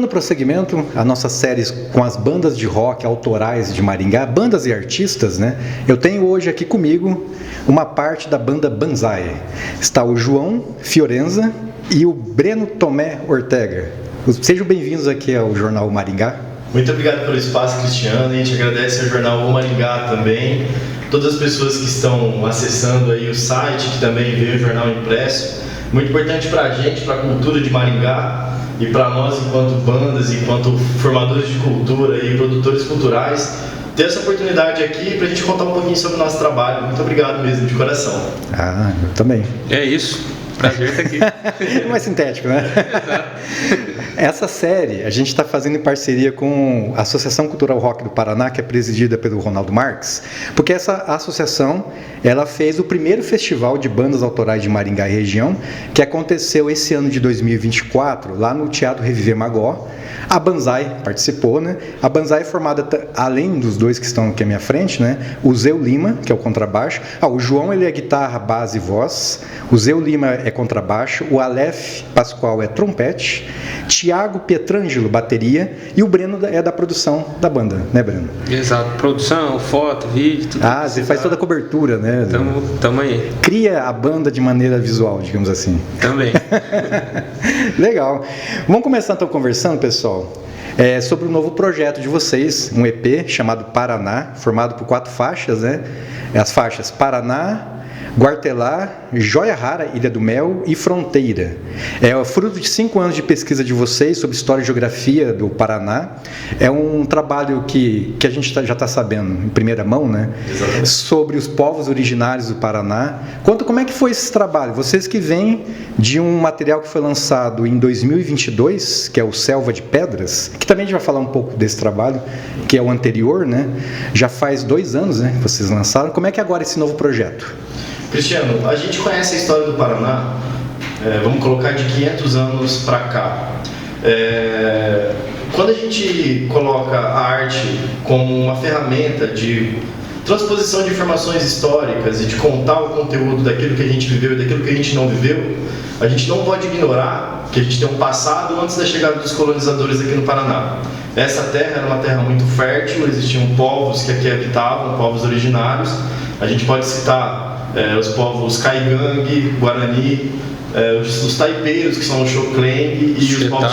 dando prosseguimento à nossa série com as bandas de rock autorais de Maringá, bandas e artistas, né? Eu tenho hoje aqui comigo uma parte da banda Banzai. Está o João Fiorenza e o Breno Tomé Ortega. Sejam bem-vindos aqui ao Jornal Maringá. Muito obrigado pelo espaço, Cristiano. A gente agradece ao Jornal Maringá também, todas as pessoas que estão acessando aí o site, que também vê o jornal impresso. Muito importante para a gente, para a cultura de Maringá e para nós enquanto bandas, enquanto formadores de cultura e produtores culturais, ter essa oportunidade aqui para a gente contar um pouquinho sobre o nosso trabalho. Muito obrigado mesmo, de coração. Ah, eu também. É isso. Prazer estar aqui. Mais sintético, né? Exato. Essa série a gente está fazendo em parceria com a Associação Cultural Rock do Paraná, que é presidida pelo Ronaldo Marques, porque essa associação ela fez o primeiro festival de bandas autorais de Maringá e região, que aconteceu esse ano de 2024, lá no Teatro Reviver Magó. A Banzai participou, né? A Banzai é formada, além dos dois que estão aqui à minha frente, né? O Zeu Lima, que é o contrabaixo. O João ele é guitarra, base e voz. O Zeu Lima é contrabaixo. O Aleph Pascoal é trompete. Tiago Pietrangelo, bateria. E o Breno é da produção da banda, né, Breno? Exato. Produção, foto, vídeo, tudo. Você faz toda a cobertura, né? Tamo aí. Cria a banda de maneira visual, digamos assim. Também. Legal. Vamos começar então conversando, pessoal, sobre o novo projeto de vocês, um EP chamado Paraná, formado por 4 faixas, né? As faixas Paraná, Guartelá, Joia Rara, Ilha do Mel e Fronteira. É o fruto de 5 anos de pesquisa de vocês sobre história e geografia do Paraná. É um trabalho que a gente já está sabendo em primeira mão, né? Exatamente. Sobre os povos originários do Paraná. Conta como é que foi esse trabalho. Vocês que vêm de um material que foi lançado em 2022, que é o Selva de Pedras, que também a gente vai falar um pouco desse trabalho, que é o anterior, né? Já faz 2 anos, né, que vocês lançaram. Como é que é agora esse novo projeto? Cristiano, a gente conhece a história do Paraná, vamos colocar de 500 anos para cá. Quando a gente coloca a arte como uma ferramenta de transposição de informações históricas e de contar o conteúdo daquilo que a gente viveu e daquilo que a gente não viveu, a gente não pode ignorar que a gente tem um passado antes da chegada dos colonizadores aqui no Paraná. Essa terra era uma terra muito fértil, existiam povos que aqui habitavam, povos originários. A gente pode citar os povos Caigangue, Guarani, os taipeiros, que são o Xocleng, e os povos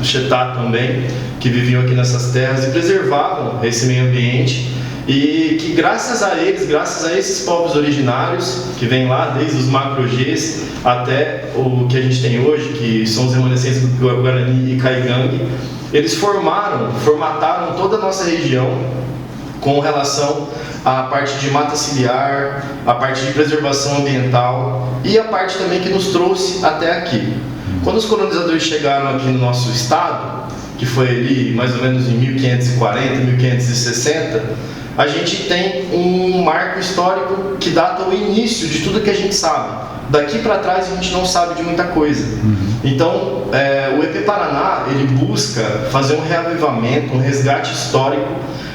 Xetá também, que viviam aqui nessas terras e preservavam esse meio ambiente. E que graças a eles, graças a esses povos originários, que vêm lá desde os macro-Gs até o que a gente tem hoje, que são os remanescentes do Guarani e Caigangue, eles formataram toda a nossa região com relação à parte de mata ciliar, a parte de preservação ambiental e a parte também que nos trouxe até aqui. Quando os colonizadores chegaram aqui no nosso estado, que foi ali mais ou menos em 1540, 1560, a gente tem um marco histórico que data o início de tudo que a gente sabe. Daqui para trás a gente não sabe de muita coisa. Então, o EP Paraná, ele busca fazer um reavivamento, um resgate histórico,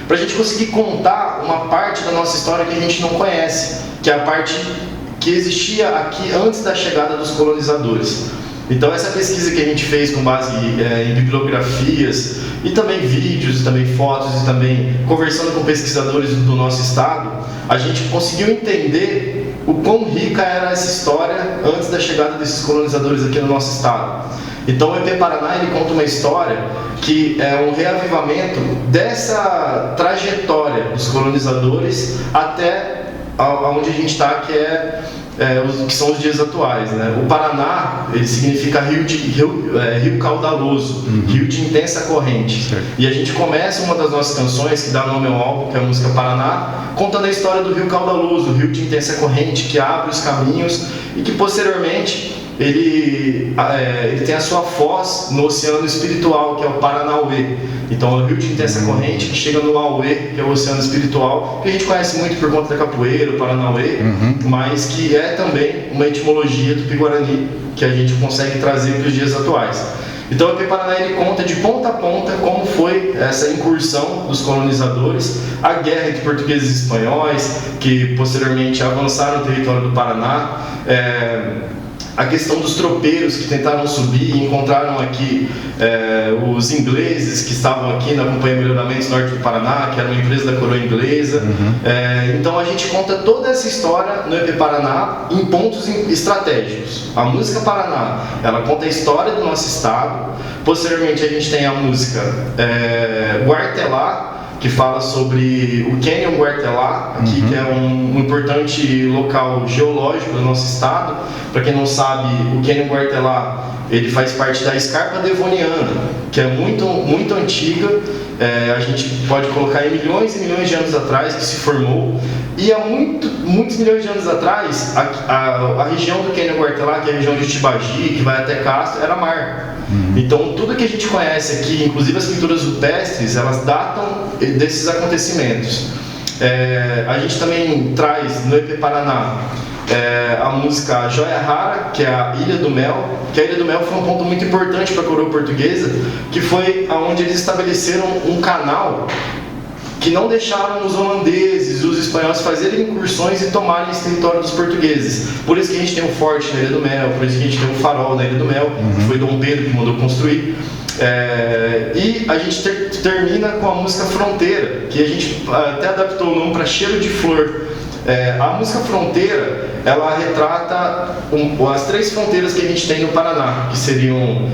para a gente conseguir contar uma parte da nossa história que a gente não conhece, que é a parte que existia aqui antes da chegada dos colonizadores. Então essa pesquisa que a gente fez com base em bibliografias e também vídeos, e também fotos, e também conversando com pesquisadores do nosso estado, a gente conseguiu entender o quão rica era essa história antes da chegada desses colonizadores aqui no nosso estado. Então o EP Paraná ele conta uma história que é um reavivamento dessa trajetória dos colonizadores até onde a gente está, que são os dias atuais, né? O Paraná ele significa rio caudaloso, rio de intensa corrente. Certo. E a gente começa uma das nossas canções, que dá nome ao álbum, que é a música Paraná, contando a história do rio caudaloso, rio de intensa corrente, que abre os caminhos e que posteriormente ele tem a sua foz no oceano espiritual, que é o Paranauê. Então é o rio de intensa corrente que chega no Auê, que é o oceano espiritual, que a gente conhece muito por conta da capoeira, o Paranauê, mas que é também uma etimologia do Tupi-Guarani que a gente consegue trazer para os dias atuais. Então o EP Paraná ele conta de ponta a ponta como foi essa incursão dos colonizadores, a guerra entre portugueses e espanhóis, que posteriormente avançaram no território do Paraná, a questão dos tropeiros que tentaram subir e encontraram aqui os ingleses que estavam aqui na Companhia de Melhoramentos Norte do Paraná, que era uma empresa da coroa inglesa. Então a gente conta toda essa história no EP Paraná em pontos estratégicos. A música Paraná, ela conta a história do nosso estado. Posteriormente a gente tem a música Guartelá, que fala sobre o Canyon Guartelá, aqui, que é um importante local geológico do nosso estado. Para quem não sabe, o Canyon Guartelá, ele faz parte da escarpa devoniana, que é muito, muito antiga. A gente pode colocar em milhões e milhões de anos atrás que se formou. E há muitos milhões de anos atrás, a região do Canyon Guartelá, que é a região de Tibagi, que vai até Castro, era mar. Então tudo que a gente conhece aqui, inclusive as pinturas rupestres, elas datam desses acontecimentos. A gente também traz no EP Paraná a música Joia Rara, que é a Ilha do Mel, que a Ilha do Mel foi um ponto muito importante para a coroa portuguesa, que foi onde eles estabeleceram um canal que não deixaram os holandeses, os espanhóis fazerem incursões e tomarem esse território dos portugueses. Por isso que a gente tem um forte na Ilha do Mel, por isso que a gente tem um farol na Ilha do Mel, que foi Dom Pedro que mandou construir. E a gente termina com a música Fronteira, que a gente até adaptou o nome para Cheiro de Flor. A música Fronteira, ela retrata as 3 fronteiras que a gente tem no Paraná, que seriam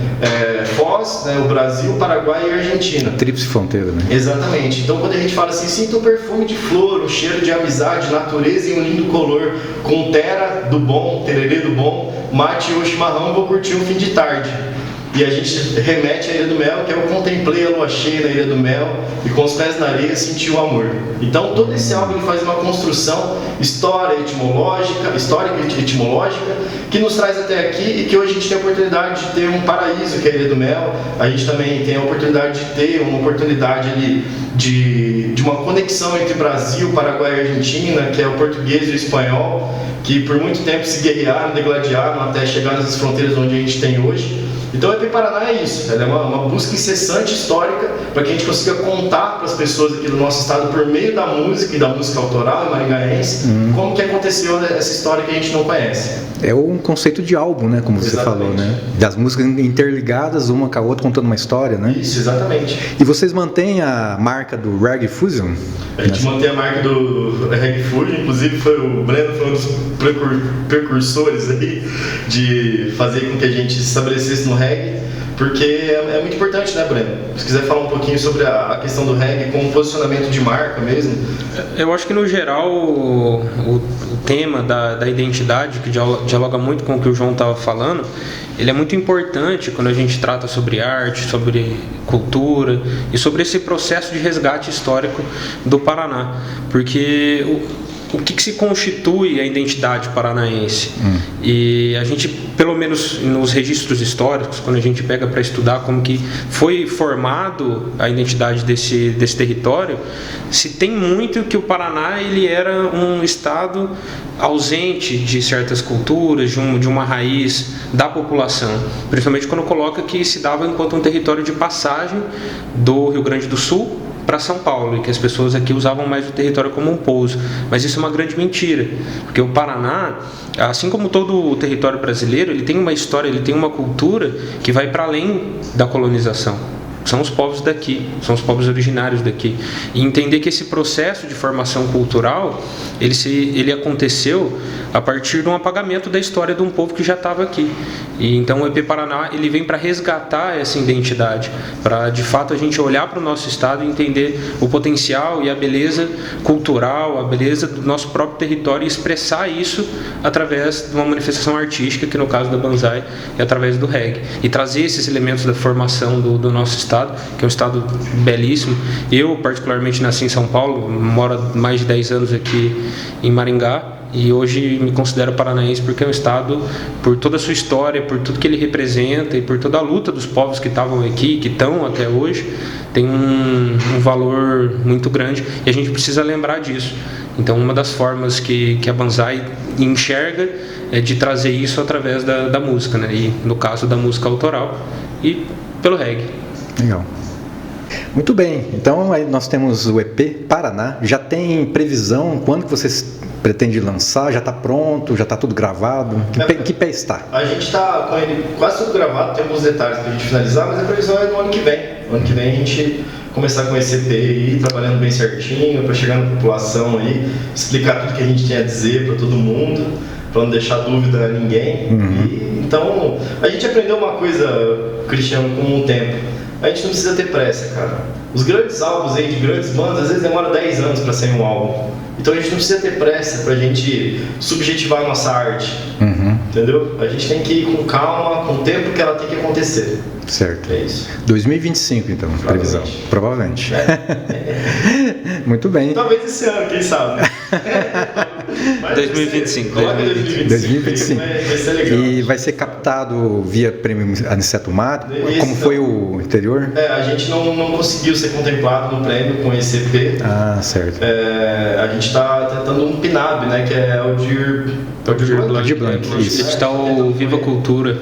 Foz, né, o Brasil, Paraguai e Argentina. Tríplice fronteira, né? Exatamente. Então quando a gente fala assim, sinta um perfume de flor, um cheiro de amizade, natureza e um lindo color, com terra do bom, tererê do bom, mate ou chimarrão, vou curtir um fim de tarde. E a gente remete à Ilha do Mel, que eu contemplei a lua cheia na Ilha do Mel e com os pés na areia senti o amor. Então todo esse álbum ele faz uma construção histórica e etimológica, que nos traz até aqui e que hoje a gente tem a oportunidade de ter um paraíso, que é a Ilha do Mel. A gente também tem a oportunidade de ter uma oportunidade ali de uma conexão entre Brasil, Paraguai e Argentina, que é o português e o espanhol, que por muito tempo se guerrearam, degladiaram até chegar nessas fronteiras onde a gente tem hoje. Então o EP Paraná é isso, ela é uma busca incessante histórica para que a gente consiga contar para as pessoas aqui do nosso estado, por meio da música e da música autoral e maringaense, como que aconteceu essa história que a gente não conhece. É um conceito de álbum, né, como você falou, né? Das músicas interligadas, uma com a outra, contando uma história, né? Isso, exatamente. E vocês mantêm a marca do Reggae Fusion? A gente mantém a marca do Reggae Fusion, inclusive o Breno foi um dos precursores aí de fazer com que a gente se estabelecesse no reggae, porque é muito importante, né, Breno? Se quiser falar um pouquinho sobre a questão do reggae como posicionamento de marca mesmo. Eu acho que no geral o tema da identidade, que dialoga muito com o que o João estava falando, ele é muito importante quando a gente trata sobre arte, sobre cultura e sobre esse processo de resgate histórico do Paraná, porque o que se constitui a identidade paranaense? E a gente, pelo menos nos registros históricos, quando a gente pega para estudar como que foi formado a identidade desse território, se tem muito que o Paraná ele era um estado ausente de certas culturas, de uma raiz da população, principalmente quando coloca que se dava enquanto um território de passagem do Rio Grande do Sul para São Paulo, e que as pessoas aqui usavam mais o território como um pouso. Mas isso é uma grande mentira, porque o Paraná, assim como todo o território brasileiro, ele tem uma história, ele tem uma cultura que vai para além da colonização. São os povos daqui, são os povos originários daqui. E entender que esse processo de formação cultural, ele aconteceu a partir de um apagamento da história de um povo que já estava aqui. E então o EP Paraná ele vem para resgatar essa identidade, para de fato a gente olhar para o nosso estado e entender o potencial e a beleza cultural, a beleza do nosso próprio território, e expressar isso através de uma manifestação artística, que no caso da Banzai é através do reggae, e trazer esses elementos da formação do nosso estado, que é um estado belíssimo. Eu particularmente nasci em São Paulo, moro há mais de 10 anos aqui em Maringá, e hoje me considero paranaense porque é um estado, por toda a sua história, por tudo que ele representa e por toda a luta dos povos que estavam aqui, que estão até hoje, tem um valor muito grande, e a gente precisa lembrar disso. Então uma das formas que a Banzai enxerga é de trazer isso através da música, né? E no caso da música autoral e pelo reggae. Legal. Muito bem, então aí nós temos o EP Paraná. Já tem previsão quando que vocês pretendem lançar? Já está pronto? Já está tudo gravado? Que pé está? A gente está com ele quase tudo gravado, tem alguns detalhes para a gente finalizar, mas a previsão é no ano que vem. No ano que vem a gente começar com esse EP aí, trabalhando bem certinho, para chegar na população aí, explicar tudo que a gente tem a dizer para todo mundo, para não deixar dúvida a ninguém. Então, a gente aprendeu uma coisa, Cristiano, com o tempo. A gente não precisa ter pressa, cara. Os grandes álbuns aí de grandes bandas, às vezes demora 10 anos para sair um álbum. Então a gente não precisa ter pressa pra gente subjetivar a nossa arte. Entendeu? A gente tem que ir com calma, com o tempo que ela tem que acontecer. Certo. É isso. 2025, então, previsão. Provavelmente. Muito bem. Talvez esse ano, quem sabe, né? 2025. 2025. Vai ser legal. E vai ser captado via prêmio Aniceto Mate, como foi o anterior? A gente não conseguiu ser contemplado no prêmio com esse EP. Ah, certo. A gente está tentando um PNAB, né? Que é o Aldir Blanc. Isso. Edital Viva Cultura.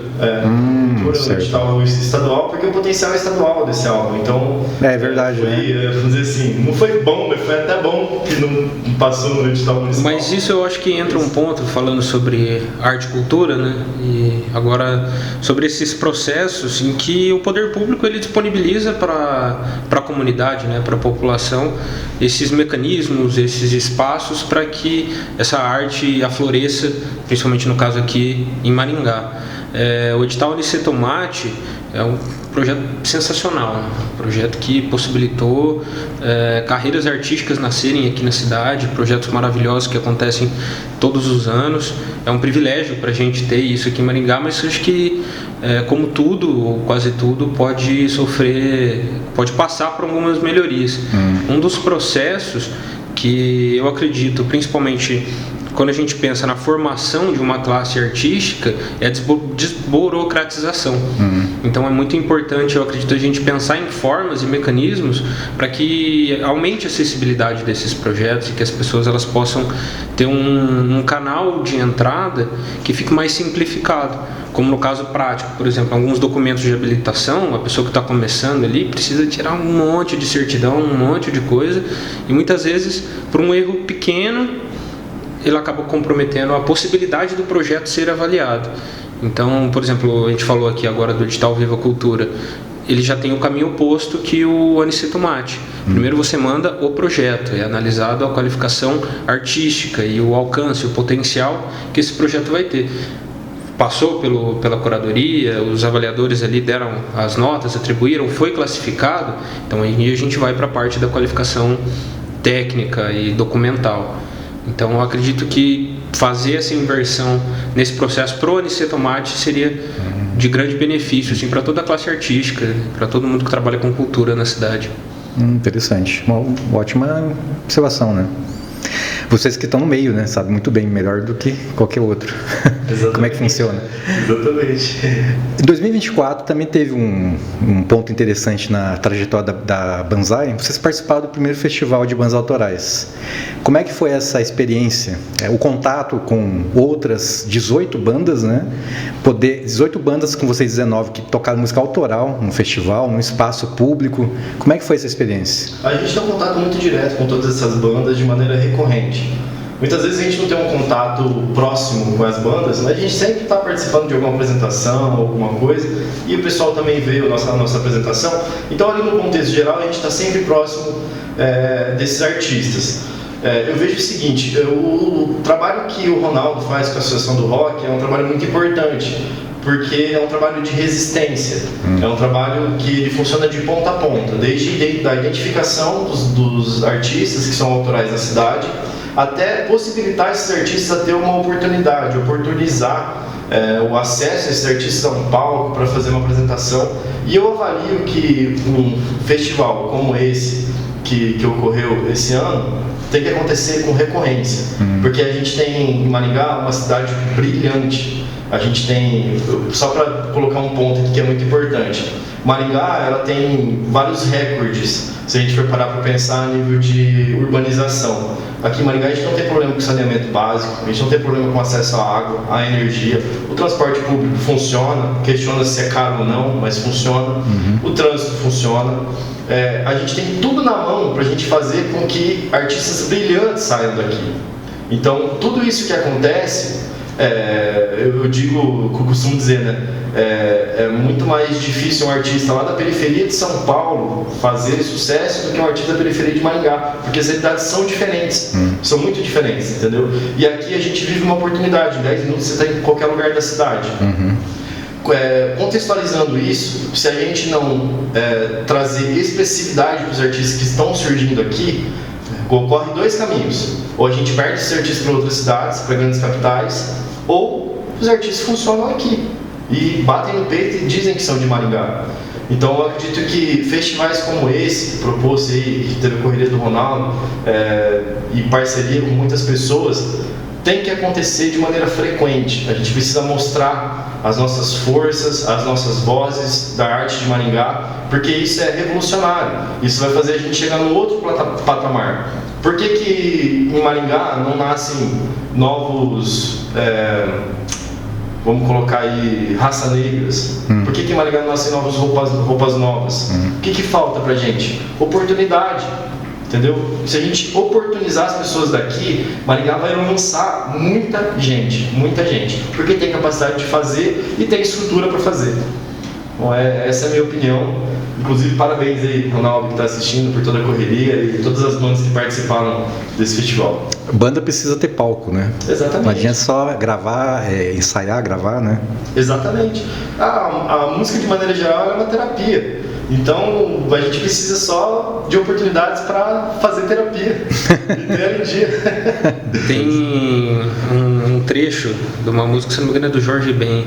Certo. Edital estadual, porque o potencial é estadual desse álbum. Então, é verdade, vamos dizer assim, não foi bom, mas foi até bom que não passou no edital municipal. Mas isso eu acho que entra um ponto, falando sobre arte e cultura, né? E agora sobre esses processos em que o poder público ele disponibiliza para a comunidade, né? Para a população, esses mecanismos, esses espaços para que essa arte afloreça, principalmente no caso aqui em Maringá. O edital Aniceto Mate é um projeto sensacional, um projeto que possibilitou carreiras artísticas nascerem aqui na cidade, projetos maravilhosos que acontecem todos os anos. É um privilégio para a gente ter isso aqui em Maringá, mas acho que, como tudo, ou quase tudo, pode passar por algumas melhorias. Um dos processos que eu acredito, principalmente quando a gente pensa na formação de uma classe artística, é a desburocratização. Então é muito importante, eu acredito, a gente pensar em formas e mecanismos para que aumente a acessibilidade desses projetos e que as pessoas elas possam ter um canal de entrada que fique mais simplificado. Como no caso prático, por exemplo, alguns documentos de habilitação, a pessoa que está começando ali precisa tirar um monte de certidão, um monte de coisa, e muitas vezes, por um erro pequeno, ele acaba comprometendo a possibilidade do projeto ser avaliado. Então, por exemplo, a gente falou aqui agora do edital Viva Cultura, ele já tem o caminho oposto que o Aniceto Mate. Primeiro você manda o projeto, é analisado a qualificação artística e o alcance, o potencial que esse projeto vai ter. Passou pela curadoria, os avaliadores ali deram as notas, atribuíram, foi classificado, então aí a gente vai para a parte da qualificação técnica e documental. Então eu acredito que fazer essa inversão nesse processo pro Aniceto Mate seria de grande benefício assim, para toda a classe artística, para todo mundo que trabalha com cultura na cidade. Interessante, uma ótima observação, né? Vocês que estão no meio, né, sabem muito bem, melhor do que qualquer outro. Como é que funciona. Exatamente. Em 2024 também teve um ponto interessante na trajetória da Banzai. Vocês participaram do primeiro festival de bandas autorais. Como é que foi essa experiência? O contato com outras 18 bandas, né? 18 bandas com vocês 19 que tocaram música autoral no festival, num espaço público. Como é que foi essa experiência? A gente tem um contato muito direto com todas essas bandas de maneira recorrente. Muitas vezes a gente não tem um contato próximo com as bandas, mas a gente sempre está participando de alguma apresentação, alguma coisa, e o pessoal também veio a nossa apresentação. Então, ali no contexto geral, a gente está sempre próximo desses artistas. Eu vejo o seguinte, o trabalho que o Ronaldo faz com a Associação do Rock é um trabalho muito importante, porque é um trabalho de resistência, é um trabalho que ele funciona de ponta a ponta, desde a identificação dos artistas que são autorais da cidade, até possibilitar esses artistas a ter uma oportunidade, oportunizar o acesso a esses artistas a um palco para fazer uma apresentação. E eu avalio que um festival como esse, que ocorreu esse ano, tem que acontecer com recorrência, porque a gente tem em Maringá uma cidade brilhante. A gente tem, só para colocar um ponto aqui que é muito importante, Maringá, ela tem vários recordes, se a gente for parar para pensar a nível de urbanização. Aqui em Maringá a gente não tem problema com saneamento básico, a gente não tem problema com acesso à água, à energia. O transporte público funciona, questiona se é caro ou não, mas funciona. O trânsito funciona. A gente tem tudo na mão para a gente fazer com que artistas brilhantes saiam daqui. Então, tudo isso que acontece, eu costumo dizer, né? É muito mais difícil um artista lá da periferia de São Paulo fazer sucesso do que um artista da periferia de Maringá, porque as realidades são diferentes, são muito diferentes, entendeu? E aqui a gente vive uma oportunidade, em 10 minutos você está em qualquer lugar da cidade. Contextualizando isso, se a gente não trazer expressividade para os artistas que estão surgindo aqui, ocorre dois caminhos: ou a gente perde esses artistas para outras cidades, para grandes capitais, ou os artistas funcionam aqui e batem no peito e dizem que são de Maringá. Então eu acredito que festivais como esse, proposto aí, que teve a Correria do Ronaldo, e parceria com muitas pessoas, tem que acontecer de maneira frequente. A gente precisa mostrar as nossas forças, as nossas vozes da arte de Maringá, porque isso é revolucionário. Isso vai fazer a gente chegar num outro patamar. Por que em Maringá não nascem novos, vamos colocar aí, raça negras? Por que em Maringá não nascem novas roupas novas? O que falta pra gente? Oportunidade. Entendeu? Se a gente oportunizar as pessoas daqui, Maringá vai lançar muita gente, porque tem capacidade de fazer e tem estrutura para fazer. Bom, essa é a minha opinião. Inclusive, parabéns aí, Ronaldo, que está assistindo, por toda a correria e todas as bandas que participaram desse festival. Banda precisa ter palco, né? Exatamente. Não adianta só gravar, ensaiar, gravar, né? Exatamente. A música, de maneira geral, é uma terapia. Então, a gente precisa só de oportunidades para fazer terapia e ter ela em dia. Tem um trecho de uma música, se não me engano, é do Jorge Ben,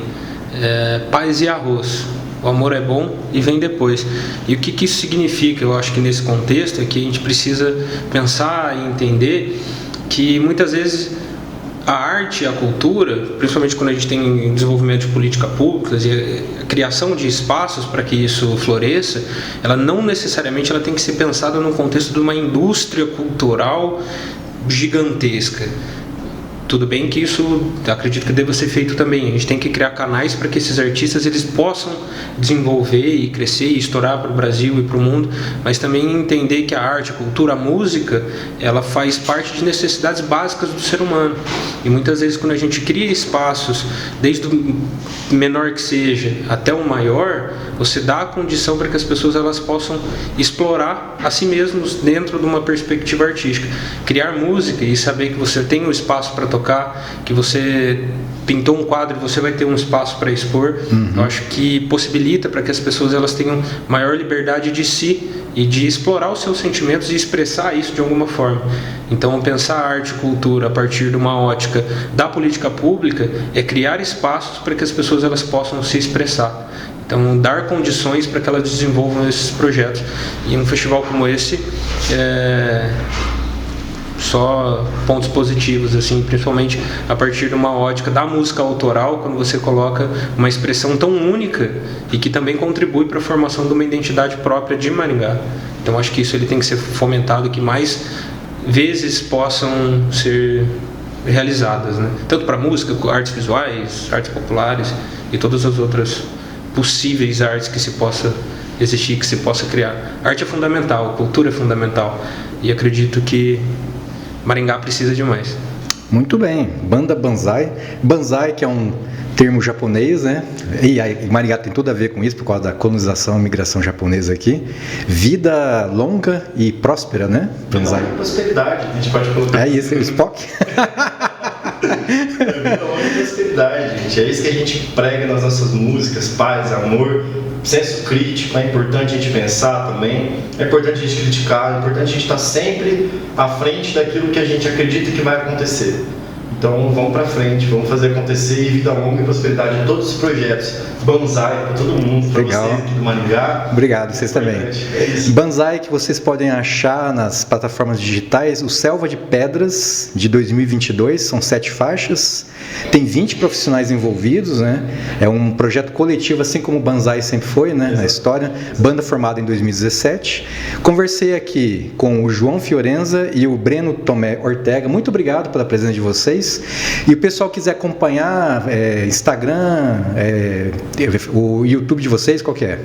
Paz e Arroz. O amor é bom e vem depois. E o que isso significa, eu acho que nesse contexto, é que a gente precisa pensar e entender que muitas vezes a arte e a cultura, principalmente quando a gente tem desenvolvimento de políticas públicas e a criação de espaços para que isso floresça, ela não necessariamente ela tem que ser pensada no contexto de uma indústria cultural gigantesca. Tudo bem que isso, acredito que deva ser feito também. A gente tem que criar canais para que esses artistas eles possam desenvolver e crescer e estourar para o Brasil e para o mundo, mas também entender que a arte, a cultura, a música, ela faz parte de necessidades básicas do ser humano. E muitas vezes quando a gente cria espaços, desde o menor que seja até o maior, você dá a condição para que as pessoas elas possam explorar a si mesmos dentro de uma perspectiva artística. Criar música e saber que você tem um espaço para tocar, que você pintou um quadro e você vai ter um espaço para expor. Eu acho que possibilita para que as pessoas elas tenham maior liberdade de si e de explorar os seus sentimentos e expressar isso de alguma forma. Então, pensar a arte e cultura a partir de uma ótica da política pública é criar espaços para que as pessoas elas possam se expressar. Então, dar condições para que elas desenvolvam esses projetos. E um festival como esse só pontos positivos, assim, principalmente a partir de uma ótica da música autoral, quando você coloca uma expressão tão única e que também contribui para a formação de uma identidade própria de Maringá. Então acho que isso ele tem que ser fomentado, que mais vezes possam ser realizadas, né? Tanto para música, artes visuais, artes populares e todas as outras possíveis artes que se possa existir, que se possa criar. Arte é fundamental, cultura é fundamental e acredito que Maringá precisa de mais. Muito bem, banda Banzai. Banzai, que é um termo japonês, né? E Maringá tem tudo a ver com isso, por causa da colonização e migração japonesa aqui. Vida longa e próspera, né? Banzai. Prosperidade, a gente pode colocar. É isso, o Spock. Vida longa e prosperidade, gente. É isso que a gente prega nas nossas músicas: paz, amor, senso crítico. É importante a gente pensar também, é importante a gente criticar, é importante a gente estar sempre à frente daquilo que a gente acredita que vai acontecer. Então vamos pra frente, vamos fazer acontecer e vida longa e prosperidade em todos os projetos. Banzai para todo mundo, para vocês aqui do Maringá. Obrigado, vocês também. É isso. Banzai que vocês podem achar nas plataformas digitais, o Selva de Pedras de 2022, são 7 faixas, tem 20 profissionais envolvidos, né? É um projeto coletivo, assim como o Banzai sempre foi, né? Na história, banda formada em 2017. Conversei aqui com o João Fiorenza e o Breno Tomé Ortega, muito obrigado pela presença de vocês. E o pessoal quiser acompanhar Instagram, o YouTube de vocês, qual que é?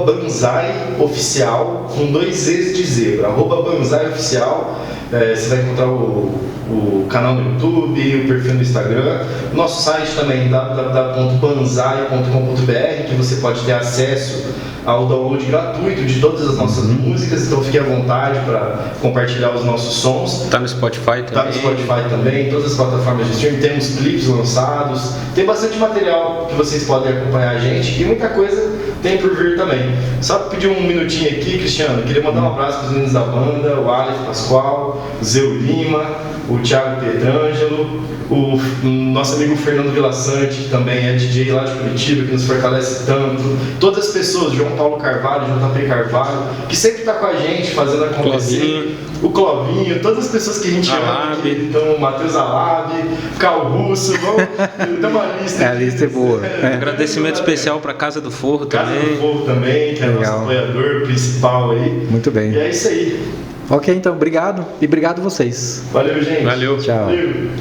@Banzai Oficial, com 2 Z's de zebra. @Banzai Oficial. Você vai encontrar o canal no YouTube, o perfil no Instagram. Nosso site também, www.banzai.com.br, que você pode ter acesso ao download gratuito de todas as nossas músicas, então fique à vontade para compartilhar os nossos sons. Tá no Spotify também. Tá no Spotify também, todas as plataformas de streaming, temos clipes lançados, tem bastante material que vocês podem acompanhar a gente e muita coisa tem por vir também. Só pedir um minutinho aqui, Cristiano, queria mandar um abraço para os meninos da banda, o Aleph Pascoal, o Zeu Lima, o Thiago Petrangelo, o nosso amigo Fernando Vilaçante, que também é DJ lá de Curitiba, que nos fortalece tanto, todas as pessoas, João Paulo Carvalho, JP Carvalho, que sempre está com a gente fazendo acontecer. Clovinho. O Clovinho, todas as pessoas que a gente ama aqui, então o Matheus Alab, Cal Russo, tem uma lista. A lista é boa. Agradecimento especial para Casa do Forro Casa também. do Forro também, que é nosso apoiador principal aí. Muito bem. E é isso aí. Ok, então, obrigado e obrigado vocês. Valeu, gente. Valeu. Tchau. Valeu.